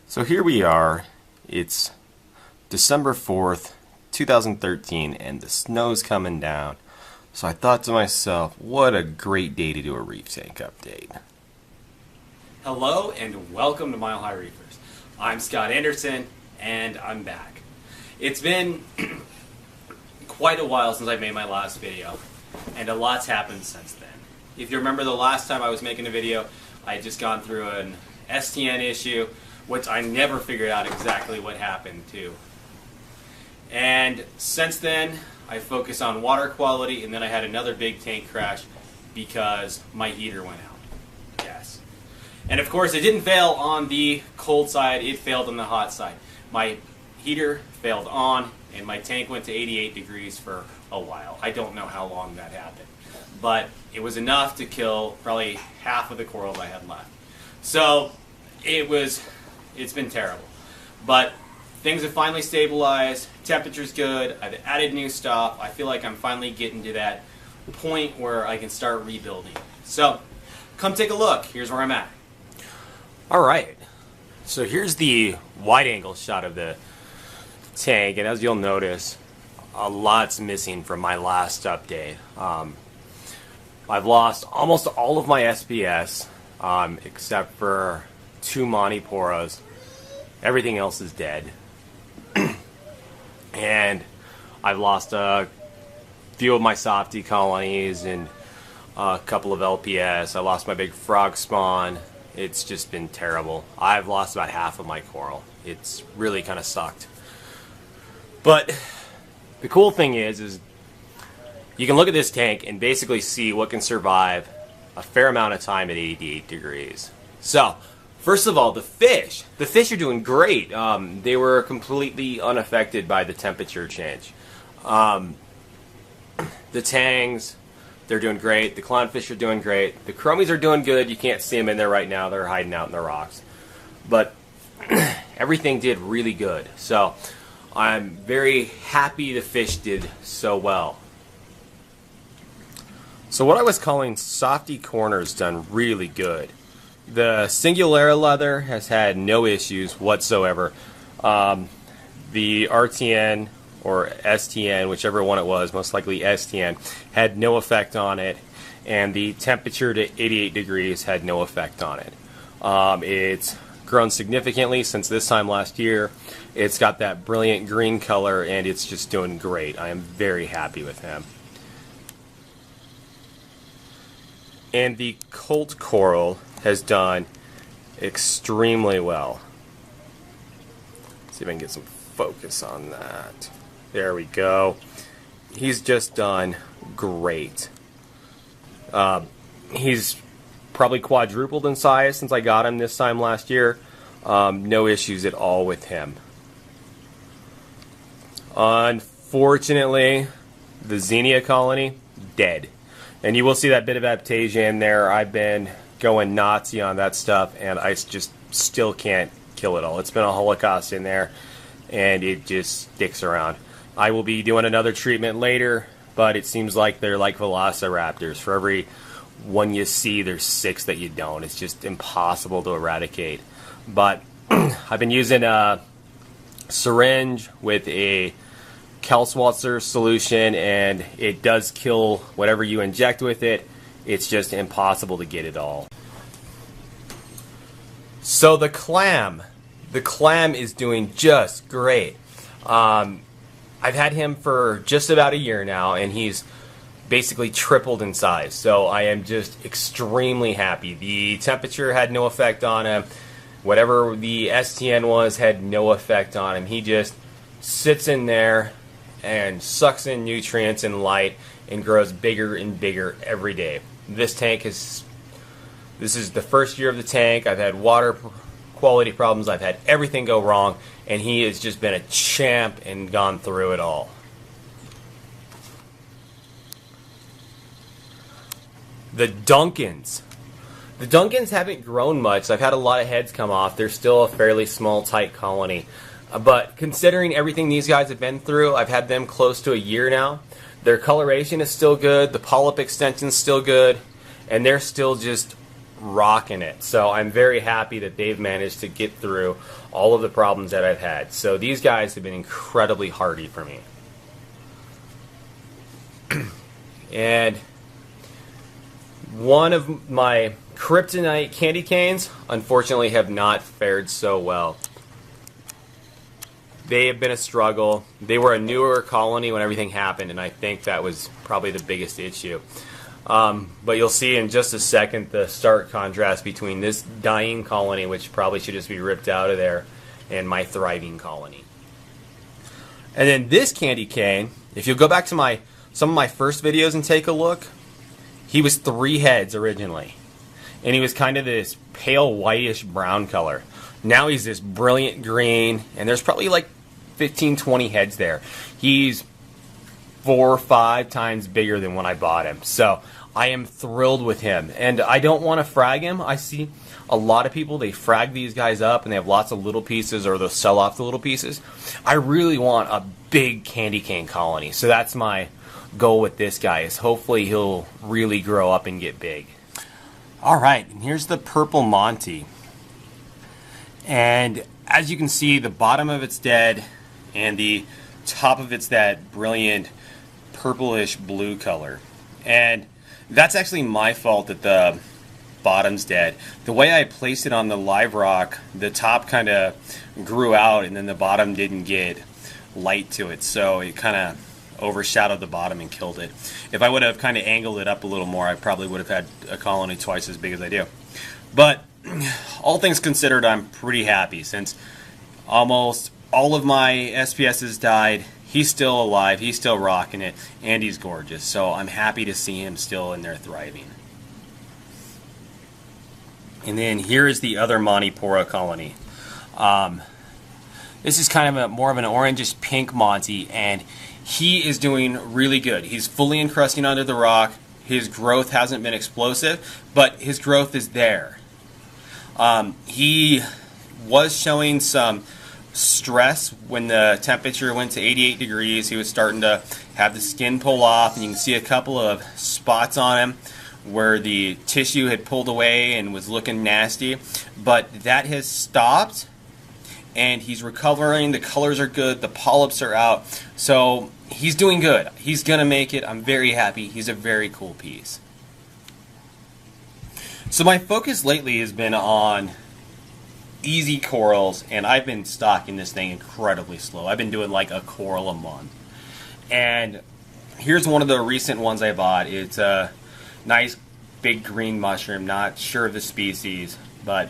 So here we are, it's December 4th, 2013, and the snow's coming down. So I thought to myself, what a great day to do a reef tank update. Hello and welcome to Mile High Reefers. I'm Scott Anderson and I'm back. It's been quite a while since I made my last video and a lot's happened since then. If you remember the last time I was making a video, I had just gone through an STN issue, which I never figured out exactly what happened to. And since then, I focused on water quality, and then I had another big tank crash because my heater went out. Yes. And of course, it didn't fail on the cold side, it failed on the hot side. My heater failed on, and my tank went to 88 degrees for a while. I don't know how long that happened, but it was enough to kill probably half of the corals I had left. So it's been terrible. But things have finally stabilized, temperature's good, I've added new stuff, I feel like I'm finally getting to that point where I can start rebuilding. So, come take a look, here's where I'm at. Alright, so here's the wide angle shot of the tank, and as you'll notice, a lot's missing from my last update. I've lost almost all of my SPS, except for 2 Montiporas. Everything else is dead. And I've lost a few of my softy colonies and a couple of LPS. I lost my big frog spawn. It's just been terrible. I've lost about half of my coral. It's really kind of sucked. But the cool thing is you can look at this tank and basically see what can survive a fair amount of time at 88 degrees. So, first of all, the fish. The fish are doing great. They were completely unaffected by the temperature change. The tangs, they're doing great. The clownfish are doing great. The chromies are doing good. You can't see them in there right now. They're hiding out in the rocks. But everything did really good. So I'm very happy the fish did so well. So what I was calling softy corners done really good. The Singular leather has had no issues whatsoever. The RTN or STN, whichever one it was, most likely STN, had no effect on it, and the temperature to 88 degrees had no effect on it. It's grown significantly since this time last year. It's got that brilliant green color, and it's just doing great. I am very happy with him. And the Colt coral has done extremely well. Let's see if I can get some focus on that. There we go. He's just done great. He's probably quadrupled in size since I got him this time last year. No issues at all with him. Unfortunately, the Xenia colony, dead. And you will see that bit of aptasia in there. I've been going Nazi on that stuff, and I just still can't kill it all. It's been a holocaust in there, and it just sticks around. I will be doing another treatment later, but it seems like they're like velociraptors. For every one you see, there's 6 that you don't. It's just impossible to eradicate. But I've been using a syringe with a Kalswatzer solution, and it does kill whatever you inject with it. It's just impossible to get it all. So the Clam is doing just great. I've had him for just about a year now, and he's basically tripled in size. So I am just extremely happy. The temperature had no effect on him. Whatever the STN was had no effect on him. He just sits in there and sucks in nutrients and light and grows bigger and bigger every day. This is the first year of the tank. I've had water quality problems. I've had everything go wrong, and he has just been a champ and gone through it all. The Duncans. The Duncans haven't grown much. I've had a lot of heads come off. They're still a fairly small, tight colony. But considering everything these guys have been through, I've had them close to a year now. Their coloration is still good. The polyp extension is still good. And they're still just rocking it. So I'm very happy that they've managed to get through all of the problems that I've had. So these guys have been incredibly hardy for me. And one of my Kryptonite candy canes, unfortunately, have not fared so well. They have been a struggle. They were a newer colony when everything happened, and I think that was probably the biggest issue. But you'll see in just a second the stark contrast between this dying colony, which probably should just be ripped out of there, and my thriving colony. And then this candy cane, if you'll go back to some of my first videos and take a look, he was 3 heads originally. And he was kind of this pale whitish brown color. Now he's this brilliant green, and there's probably like 15, 20 heads there. He's 4 or 5 times bigger than when I bought him. So I am thrilled with him. And I don't want to frag him. I see a lot of people, they frag these guys up and they have lots of little pieces, or they'll sell off the little pieces. I really want a big candy cane colony. So that's my goal with this guy, is hopefully he'll really grow up and get big. Alright, and here's the purple Monty. And as you can see, the bottom of it's dead, and the top of it's that brilliant purplish blue color. And that's actually my fault that the bottom's dead. The way I placed it on the live rock, the top kind of grew out, and then the bottom didn't get light to it, so it kind of overshadowed the bottom and killed it. If I would have kind of angled it up a little more, I probably would have had a colony twice as big as I do. But all things considered, I'm pretty happy, since almost all of my SPSs died. He's still alive, he's still rocking it, and he's gorgeous. So I'm happy to see him still in there thriving. And then here is the other Montipora colony. This is kind of more of an orangish pink Monty, and he is doing really good. He's fully encrusting under the rock. His growth hasn't been explosive, but his growth is there. He was showing some stress when the temperature went to 88 degrees. He was starting to have the skin pull off, and you can see a couple of spots on him where the tissue had pulled away and was looking nasty. But that has stopped, and he's recovering. The colors are good. The polyps are out. So he's doing good. He's going to make it. I'm very happy. He's a very cool piece. So my focus lately has been on easy corals, and I've been stocking this thing incredibly slow. I've been doing like a coral a month. And here's one of the recent ones I bought. It's a nice big green mushroom. Not sure of the species, but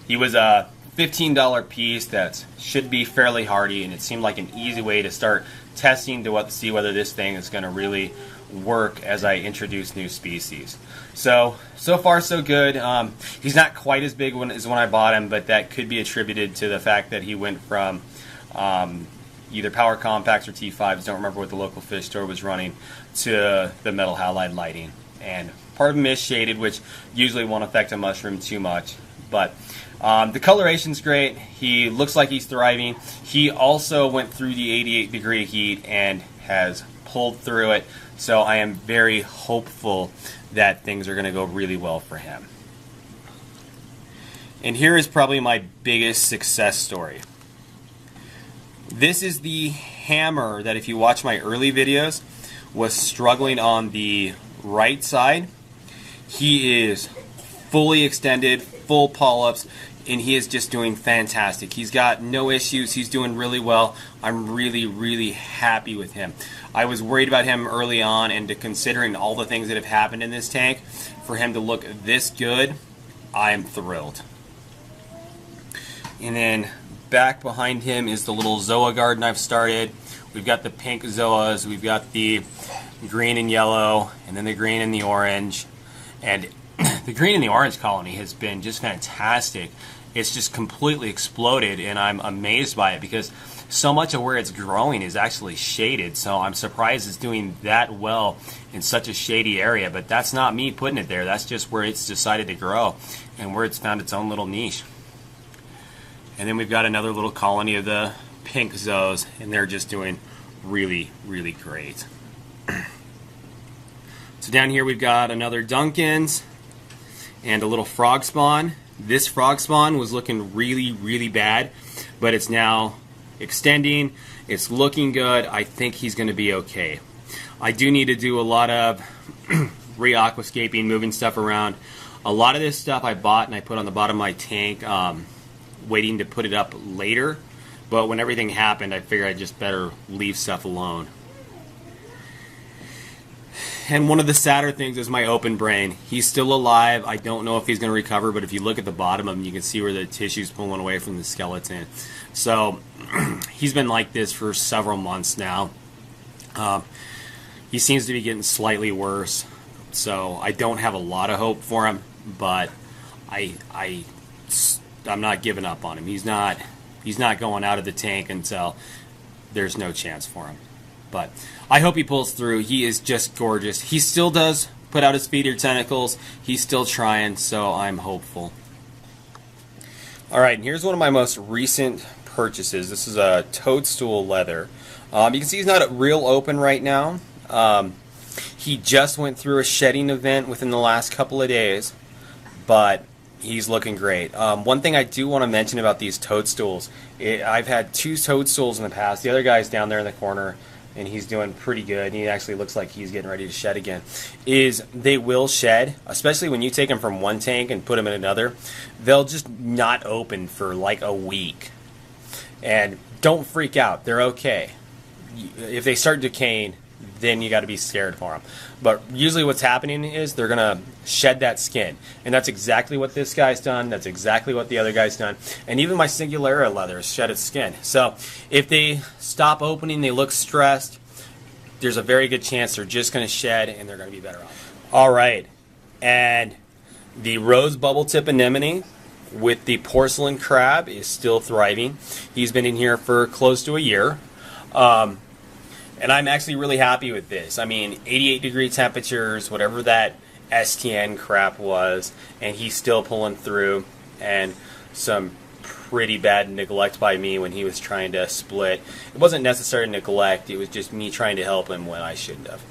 he was a $15 piece that should be fairly hardy, and it seemed like an easy way to start testing to see whether this thing is going to really work as I introduce new species. So far so good. He's not quite as big as when I bought him, but that could be attributed to the fact that he went from either Power Compacts or T5s, don't remember what the local fish store was running, to the metal halide lighting. And part of him is shaded, which usually won't affect a mushroom too much. But the coloration's great. He looks like he's thriving. He also went through the 88 degree heat and has pulled through it. So I am very hopeful that things are going to go really well for him. And here is probably my biggest success story. This is the hammer that, if you watch my early videos, was struggling on the right side. He is fully extended, full polyps, and he is just doing fantastic. He's got no issues. He's doing really well. I'm really, really happy with him. I was worried about him early on, and considering all the things that have happened in this tank, for him to look this good, I am thrilled. And then back behind him is the little Zoa garden I've started. We've got the pink Zoas, we've got the green and yellow, and then the green and the orange. And the green and the orange colony has been just fantastic. It's just completely exploded, and I'm amazed by it because so much of where it's growing is actually shaded. So I'm surprised it's doing that well in such a shady area. But that's not me putting it there. That's just where it's decided to grow and where it's found its own little niche. And then we've got another little colony of the pink Zoes, and they're just doing really, really great. So down here we've got another Duncans. and a little frog spawn. This frog spawn was looking really, really bad, but it's now extending. It's looking good. I think he's going to be okay. I do need to do a lot of re-aquascaping, moving stuff around. A lot of this stuff I bought and I put on the bottom of my tank, waiting to put it up later. But when everything happened, I figured I just better leave stuff alone. And one of the sadder things is my open brain. He's still alive. I don't know if he's going to recover, but if you look at the bottom of him, you can see where the tissue's pulling away from the skeleton. So he's been like this for several months now. He seems to be getting slightly worse. So I don't have a lot of hope for him, but I'm not giving up on him. He's not going out of the tank until there's no chance for him. But I hope he pulls through. He is just gorgeous. He still does put out his feeder tentacles. He's still trying, so I'm hopeful. Alright, and here's one of my most recent purchases. This is a Toadstool leather. You can see he's not real open right now. He just went through a shedding event within the last couple of days, but he's looking great. One thing I do want to mention about these toadstools, I've had 2 toadstools in the past. The other guy's down there in the corner, and he's doing pretty good. He actually looks like he's getting ready to shed again. They will shed, especially when you take them from one tank and put them in another. They'll just not open for like a week. And don't freak out. They're okay. If they start decaying, then you got to be scared for them. But usually what's happening is they're going to shed that skin. And that's exactly what this guy's done. That's exactly what the other guy's done. And even my Singulara leather has shed its skin. So if they stop opening, they look stressed, there's a very good chance they're just going to shed and they're going to be better off. All right. And the rose bubble tip anemone with the porcelain crab is still thriving. He's been in here for close to a year. And I'm actually really happy with this. I mean, 88 degree temperatures, whatever that STN crap was, and he's still pulling through, and some pretty bad neglect by me when he was trying to split. It wasn't necessarily neglect, it was just me trying to help him when I shouldn't have.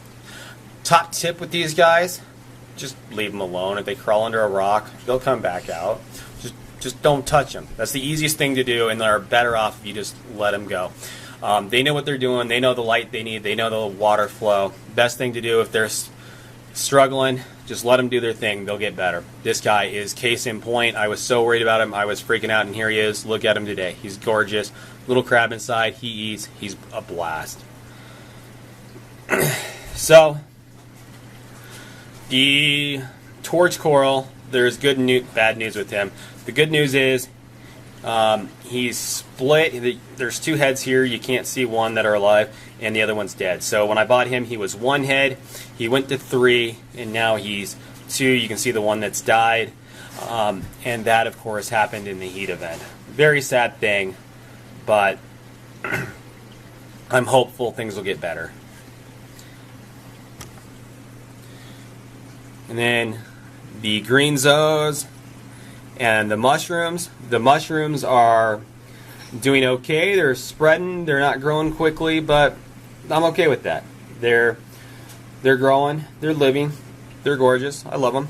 Top tip with these guys, just leave them alone. If they crawl under a rock, they'll come back out. Just don't touch them. That's the easiest thing to do, and they're better off if you just let them go. They know what they're doing. They know the light they need. They know the water flow. Best thing to do if they're struggling, just let them do their thing. They'll get better. This guy is case in point. I was so worried about him. I was freaking out, and here he is. Look at him today. He's gorgeous. Little crab inside. He eats. He's a blast. So, the torch coral, there's good news, bad news with him. The good news is he's split. There's 2 heads here. You can't see one that are alive, and the other one's dead. So when I bought him, he was 1 head. He went to 3, and now he's 2. You can see the one that's died. And that, of course, happened in the heat event. Very sad thing, but I'm hopeful things will get better. And then the green zoas and the mushrooms. The mushrooms are doing okay. They're spreading. They're not growing quickly, but I'm okay with that. They're growing. They're living. They're gorgeous. I love them.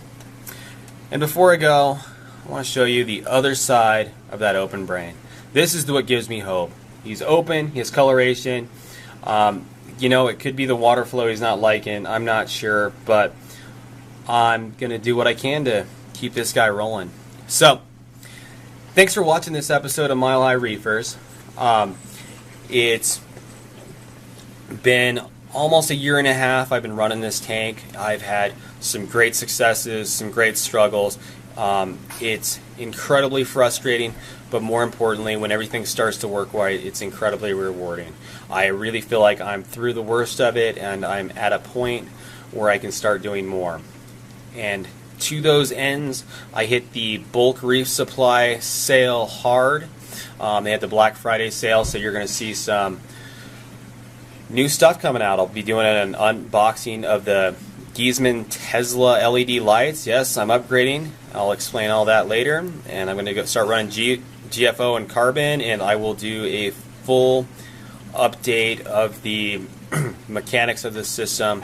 And before I go, I want to show you the other side of that open brain. This is what gives me hope. He's open. He has coloration. You know, it could be the water flow he's not liking. I'm not sure, but I'm going to do what I can to keep this guy rolling. So, thanks for watching this episode of Mile High Reefers. It's been almost a year and a half I've been running this tank. I've had some great successes, some great struggles. It's incredibly frustrating, but more importantly, when everything starts to work right, it's incredibly rewarding. I really feel like I'm through the worst of it, and I'm at a point where I can start doing more. And to those ends, I hit the bulk reef supply sale hard. They had the Black Friday sale, so you're going to see some new stuff coming out. I'll be doing an unboxing of the Giesman Tesla LED lights. Yes, I'm upgrading. I'll explain all that later. And I'm going to start running GFO and carbon, and I will do a full update of the mechanics of the system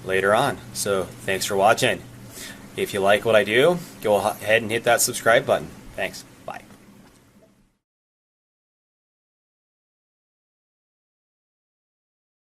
later on. So thanks for watching. If you like what I do, go ahead and hit that subscribe button. Thanks. Bye.